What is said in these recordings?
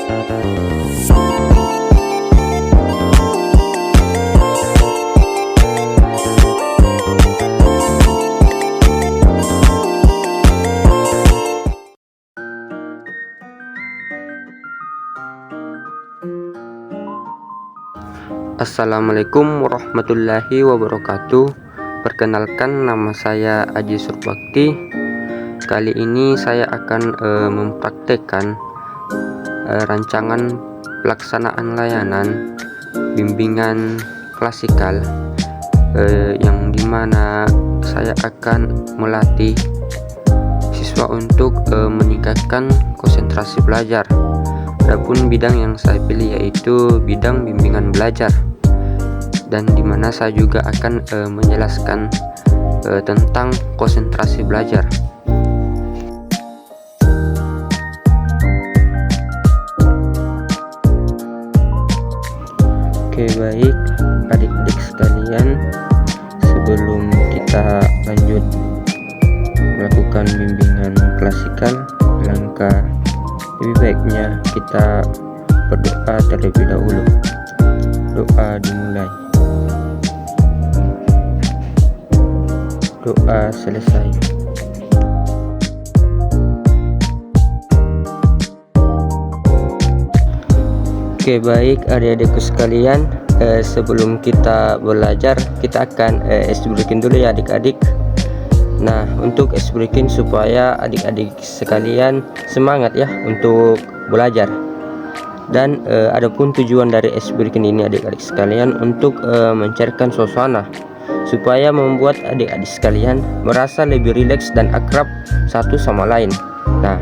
Assalamualaikum warahmatullahi wabarakatuh. Perkenalkan, nama saya Aji Surbakti. Kali ini saya akan mempraktekkan rancangan pelaksanaan layanan bimbingan klasikal, yang dimana saya akan melatih siswa untuk meningkatkan konsentrasi belajar. Adapun bidang yang saya pilih yaitu bidang bimbingan belajar, dan dimana saya juga akan menjelaskan tentang konsentrasi belajar. Oke, baik adik-adik sekalian, sebelum kita lanjut melakukan bimbingan klasikal, alangkah lebih baiknya kita berdoa terlebih dahulu. Doa dimulai. Doa selesai. Oke, baik adik-adikku sekalian, sebelum kita belajar kita akan ice breaking dulu ya adik-adik. Nah, untuk ice breaking supaya adik-adik sekalian semangat ya untuk belajar. Dan adapun tujuan dari ice breaking ini adik-adik sekalian untuk mencairkan suasana, supaya membuat adik-adik sekalian merasa lebih rileks dan akrab satu sama lain. Nah,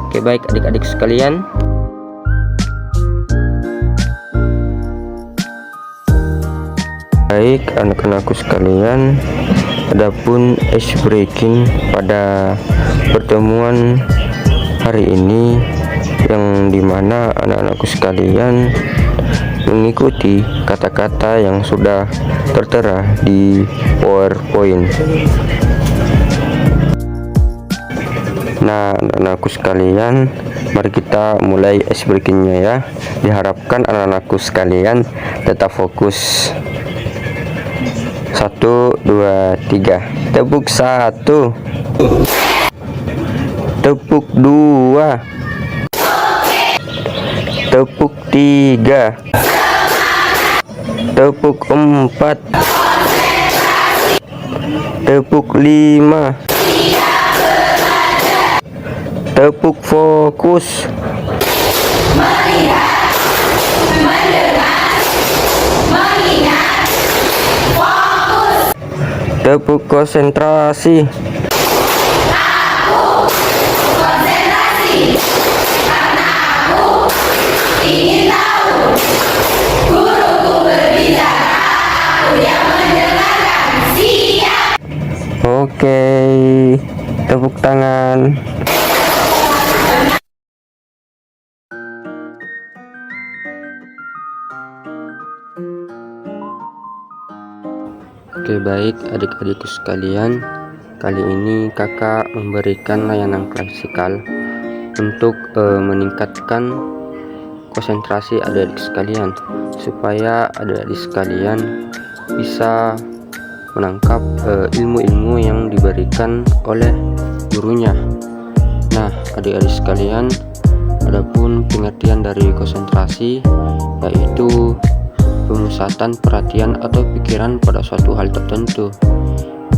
oke, baik adik-adik sekalian. Baik anak-anakku sekalian, adapun ice breaking pada pertemuan hari ini, yang dimana anak-anakku sekalian mengikuti kata-kata yang sudah tertera di PowerPoint. Nah, anak-anakku sekalian, mari kita mulai ice breakingnya ya. Diharapkan anak-anakku sekalian tetap fokus. 1, 2, 3. Tepuk 1, tepuk 2, tepuk 3, tepuk 4, tepuk 5, tepuk fokus, tepuk konsentrasi, karena aku ingin tahu. Guruku berbicara, aku yang mendengarkan. Siap. Oke, tepuk tangan. Oke, baik adik-adikku sekalian, kali ini kakak memberikan layanan klasikal untuk meningkatkan konsentrasi adik-adik sekalian, supaya adik-adik sekalian bisa menangkap ilmu-ilmu yang diberikan oleh gurunya. Nah, adik-adik sekalian, adapun pengertian dari konsentrasi yaitu pemusatan perhatian atau pikiran pada suatu hal tertentu.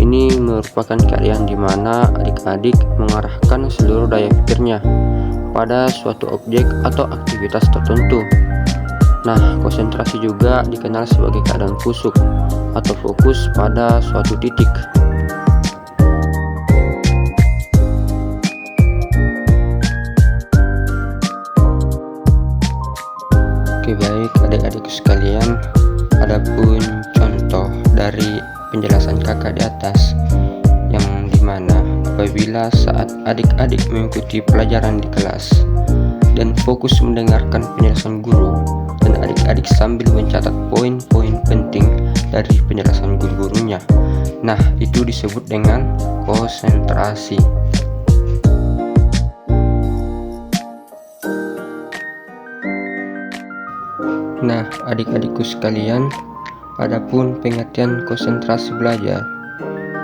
Ini merupakan keadaan di mana adik-adik mengarahkan seluruh daya pikirnya pada suatu objek atau aktivitas tertentu. Nah, konsentrasi juga dikenal sebagai keadaan kusuk atau fokus pada suatu titik. Oke, baik adik-adikku sekalian, adapun contoh dari penjelasan kakak di atas, yang dimana apabila saat adik-adik mengikuti pelajaran di kelas dan fokus mendengarkan penjelasan guru, dan adik-adik sambil mencatat poin-poin penting dari penjelasan guru-gurunya, nah itu disebut dengan konsentrasi. Nah, adik-adikku sekalian, adapun pengertian konsentrasi belajar.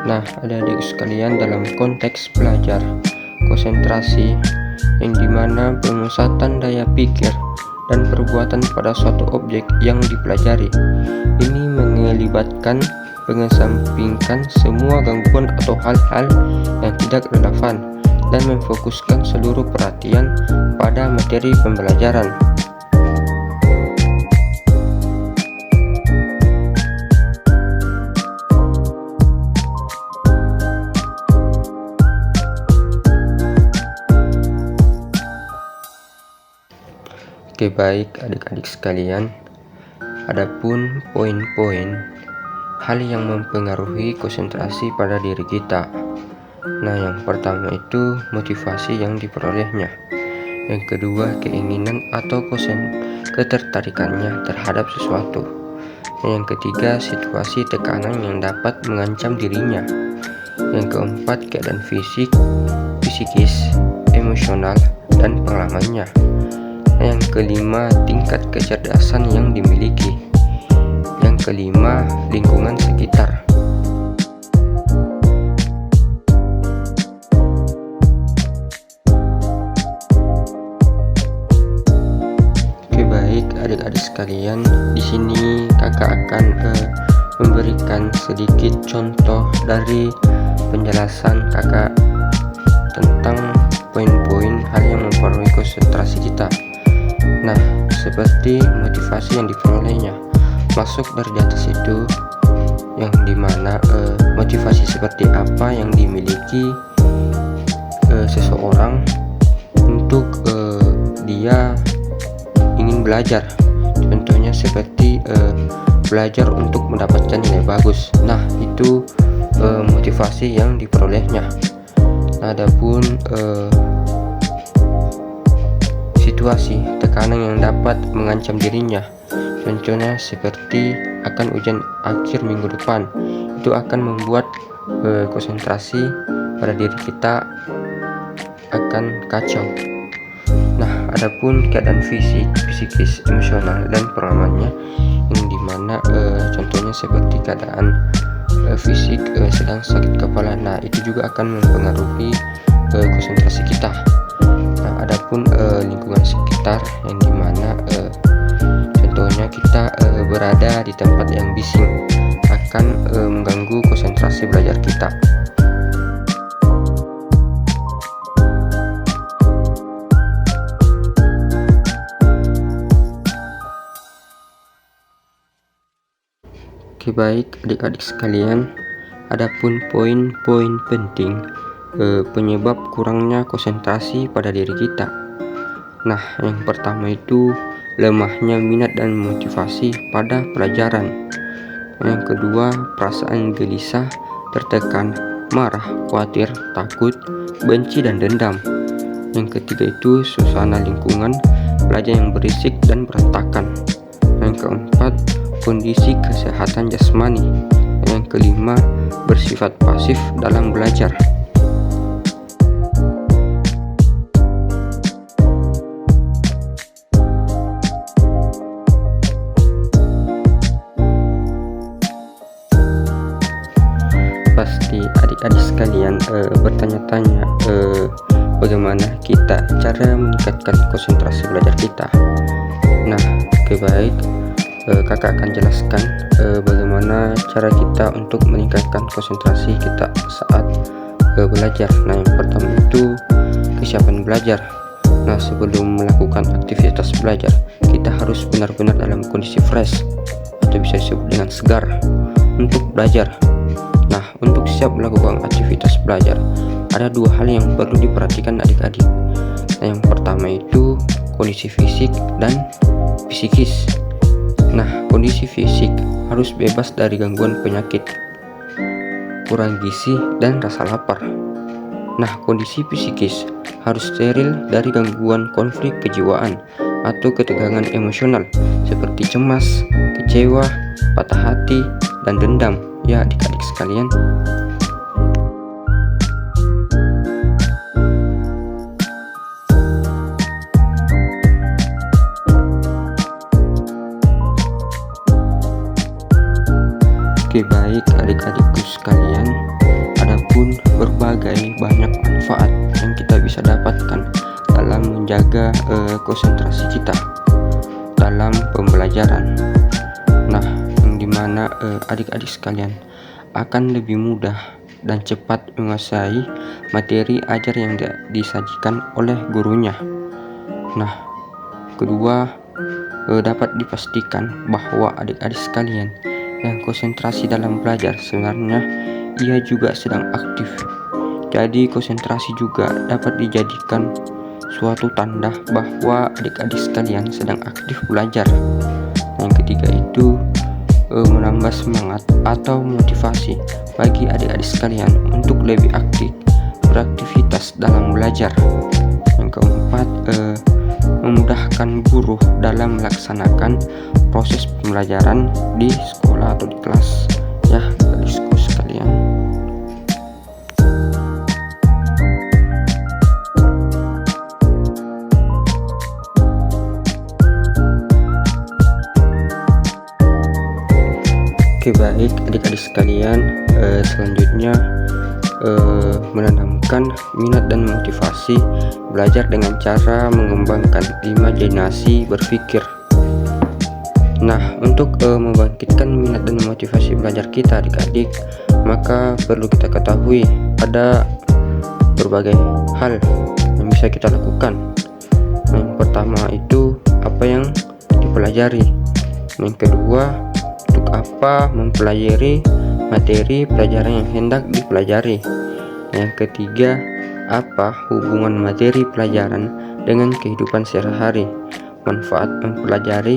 Nah, adik-adikku sekalian, dalam konteks belajar, konsentrasi yang dimana pemusatan daya pikir dan perbuatan pada suatu objek yang dipelajari. Ini melibatkan mengesampingkan semua gangguan atau hal-hal yang tidak relevan dan memfokuskan seluruh perhatian pada materi pembelajaran. Oke, baik adik-adik sekalian, adapun poin-poin hal yang mempengaruhi konsentrasi pada diri kita. Nah, yang pertama itu motivasi yang diperolehnya. Yang kedua, keinginan atau ketertarikannya terhadap sesuatu. Yang ketiga, situasi tekanan yang dapat mengancam dirinya. Yang keempat, keadaan fisik, psikis, emosional, dan pengalamannya. Yang kelima, tingkat kecerdasan yang dimiliki. Yang kelima, lingkungan sekitar. Oke, baik adik-adik sekalian, di sini kakak akan memberikan sedikit contoh dari penjelasan kakak tentang poin-poin hal yang mempengaruhi konsentrasi kita. Nah, seperti motivasi yang diperolehnya, masuk dari di atas itu, yang dimana motivasi seperti apa yang dimiliki seseorang untuk dia ingin belajar. Contohnya seperti belajar untuk mendapatkan nilai bagus. Nah, itu motivasi yang diperolehnya. Nah, adapun situasi tekanan yang dapat mengancam dirinya, contohnya seperti akan ujian akhir minggu depan, itu akan membuat konsentrasi pada diri kita akan kacau. Nah, adapun keadaan fisik, psikis, emosional, dan pengalamannya, yang dimana contohnya seperti keadaan fisik sedang sakit kepala. Nah, itu juga akan mempengaruhi konsentrasi kita. Nah, adapun lingkungan sekitar, yang dimana contohnya kita berada di tempat yang bising, akan mengganggu konsentrasi belajar kita. Oke, baik adik-adik sekalian, adapun poin-poin penting penyebab kurangnya konsentrasi pada diri kita. Nah, yang pertama itu lemahnya minat dan motivasi pada pelajaran. Yang kedua, perasaan gelisah, tertekan, marah, khawatir, takut, benci, dan dendam. Yang ketiga itu suasana lingkungan belajar yang berisik dan berantakan. Yang keempat, kondisi kesehatan jasmani. Yang kelima, bersifat pasif dalam belajar. Pasti adik-adik sekalian bertanya-tanya bagaimana kita cara meningkatkan konsentrasi belajar kita. Nah, oke, baik, kakak akan jelaskan bagaimana cara kita untuk meningkatkan konsentrasi kita saat belajar. Nah, yang pertama itu kesiapan belajar. Nah, sebelum melakukan aktivitas belajar, kita harus benar-benar dalam kondisi fresh atau bisa disebut dengan segar untuk belajar. Nah, untuk siap melakukan aktivitas belajar, ada dua hal yang perlu diperhatikan adik-adik. Nah, yang pertama itu kondisi fisik dan psikis. Nah, kondisi fisik harus bebas dari gangguan penyakit, kurang gizi, dan rasa lapar. Nah, kondisi psikis harus steril dari gangguan konflik kejiwaan atau ketegangan emosional seperti cemas, kecewa, patah hati, dan dendam. Ya, adik-adik sekalian. Oke, baik adik-adikku sekalian, adapun berbagai banyak manfaat yang kita bisa dapatkan dalam menjaga konsentrasi kita dalam pembelajaran. Nah, yang dimana adik-adik sekalian akan lebih mudah dan cepat menguasai materi ajar yang disajikan oleh gurunya. Nah, kedua, dapat dipastikan bahwa adik-adik sekalian yang konsentrasi dalam belajar sebenarnya ia juga sedang aktif. Jadi konsentrasi juga dapat dijadikan suatu tanda bahwa adik-adik sekalian sedang aktif belajar. Yang ketiga itu menambah semangat atau motivasi bagi adik-adik sekalian untuk lebih aktif beraktivitas dalam belajar. Yang keempat, memudahkan guru dalam melaksanakan proses pembelajaran di sekolah atau di kelas, ya adik-adikku sekalian. Oke, baik adik-adik sekalian, selanjutnya menanamkan minat dan motivasi belajar dengan cara mengembangkan imajinasi berpikir. Nah, untuk membangkitkan minat dan motivasi belajar kita adik-adik, maka perlu kita ketahui ada berbagai hal yang bisa kita lakukan. Yang pertama itu apa yang dipelajari. Yang kedua, untuk apa mempelajari materi pelajaran yang hendak dipelajari. Yang ketiga, apa hubungan materi pelajaran dengan kehidupan sehari-hari, manfaat mempelajari,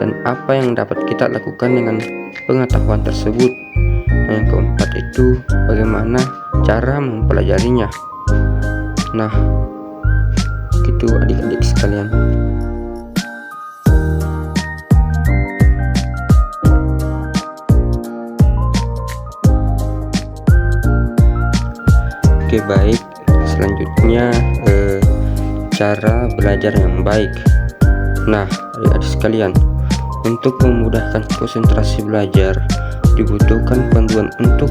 dan apa yang dapat kita lakukan dengan pengetahuan tersebut. Yang keempat itu bagaimana cara mempelajarinya. Nah, gitu adik-adik sekalian. Oke, baik, selanjutnya cara belajar yang baik. Nah, adik-adik sekalian, untuk memudahkan konsentrasi belajar dibutuhkan panduan untuk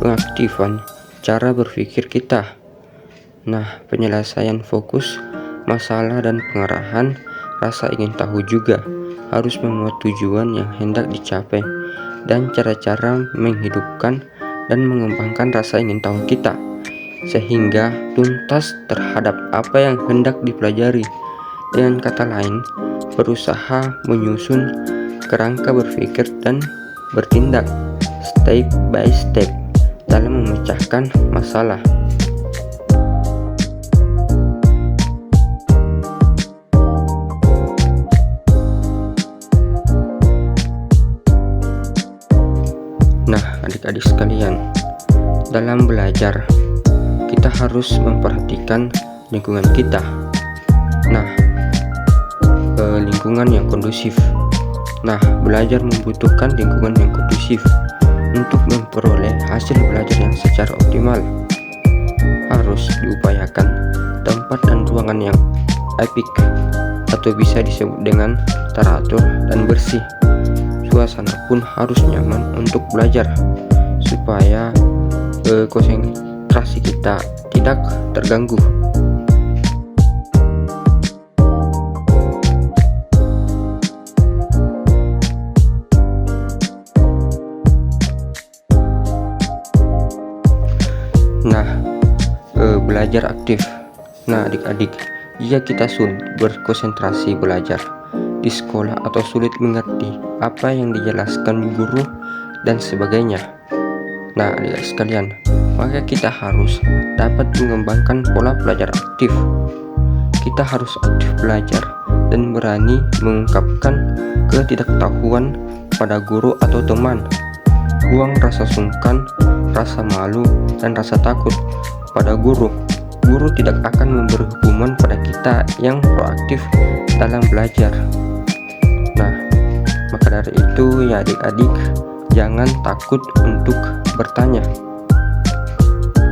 pengaktifan cara berpikir kita. Nah, penyelesaian fokus masalah dan pengarahan rasa ingin tahu juga harus memuat tujuan yang hendak dicapai dan cara-cara menghidupkan dan mengembangkan rasa ingin tahu kita sehingga tuntas terhadap apa yang hendak dipelajari. Dengan kata lain, berusaha menyusun kerangka berpikir dan bertindak step by step dalam memecahkan masalah. Nah, adik-adik sekalian, dalam belajar kita harus memperhatikan lingkungan kita. Nah, lingkungan yang kondusif. Nah, belajar membutuhkan lingkungan yang kondusif untuk memperoleh hasil belajar yang secara optimal. Harus diupayakan tempat dan ruangan yang apik atau bisa disebut dengan teratur dan bersih. Suasana pun harus nyaman untuk belajar supaya konsentrasi kita tidak terganggu. Nah, belajar aktif. Nah, adik-adik, jika kita sulit berkonsentrasi belajar di sekolah atau sulit mengerti apa yang dijelaskan guru dan sebagainya. Nah, adik-adik sekalian, maka kita harus dapat mengembangkan pola belajar aktif. Kita harus aktif belajar dan berani mengungkapkan ketidaktahuan pada guru atau teman. Buang rasa sungkan, rasa malu, dan rasa takut pada guru. Guru tidak akan memberi hukuman pada kita yang proaktif dalam belajar. Nah, maka dari itu ya adik-adik, jangan takut untuk bertanya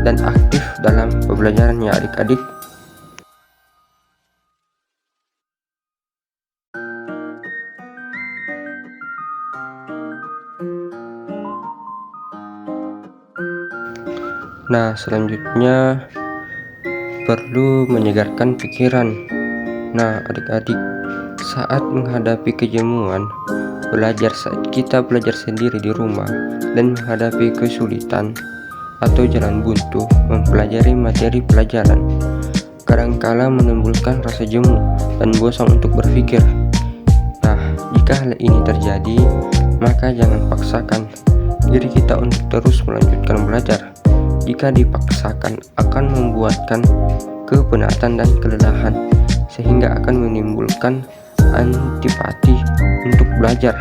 dan aktif dalam pembelajaran ya adik-adik. Nah, selanjutnya perlu menyegarkan pikiran. Nah, adik-adik, saat menghadapi kejenuhan, saat kita belajar sendiri di rumah dan menghadapi kesulitan atau jalan buntu mempelajari materi pelajaran, kadangkala menimbulkan rasa jemu dan bosan untuk berpikir. Nah, jika hal ini terjadi, maka jangan paksakan diri kita untuk terus melanjutkan belajar. Jika dipaksakan akan membuatkan kepenatan dan kelelahan, sehingga akan menimbulkan antipati untuk belajar.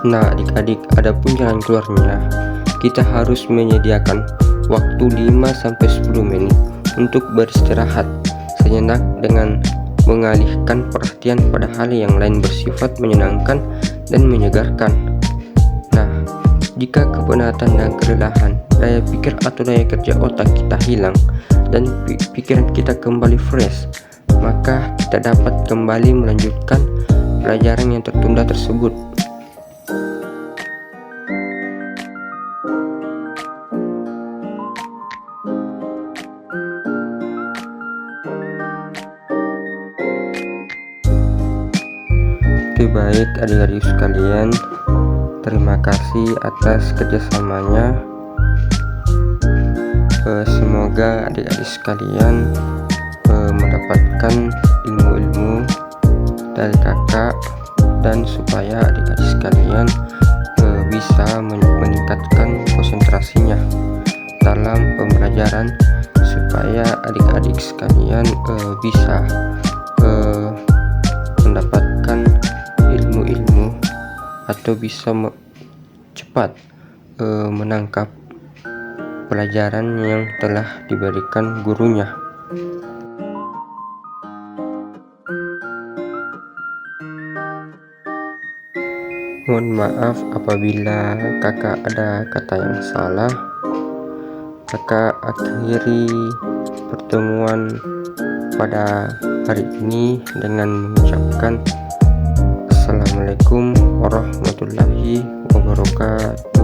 Nah, adik-adik, adapun jalan keluarnya, kita harus menyediakan waktu 5-10 menit untuk beristirahat sejenak dengan mengalihkan perhatian pada hal yang lain bersifat menyenangkan dan menyegarkan. Nah, jika kepenatan dan kelelahan, daya pikir atau daya kerja otak kita hilang dan pikiran kita kembali fresh, maka kita dapat kembali melanjutkan pelajaran yang tertunda tersebut. Oke, baik adik-adik sekalian, terima kasih atas kerjasamanya. Semoga adik-adik sekalian mendapatkan ilmu-ilmu dari kakak, dan supaya adik-adik sekalian bisa meningkatkan konsentrasinya dalam pembelajaran, supaya adik-adik sekalian bisa mendapatkan ilmu-ilmu atau bisa cepat menangkap pelajaran yang telah diberikan gurunya. Mohon maaf apabila kakak ada kata yang salah. Kakak akhiri pertemuan pada hari ini dengan mengucapkan Assalamualaikum warahmatullahi wabarakatuh.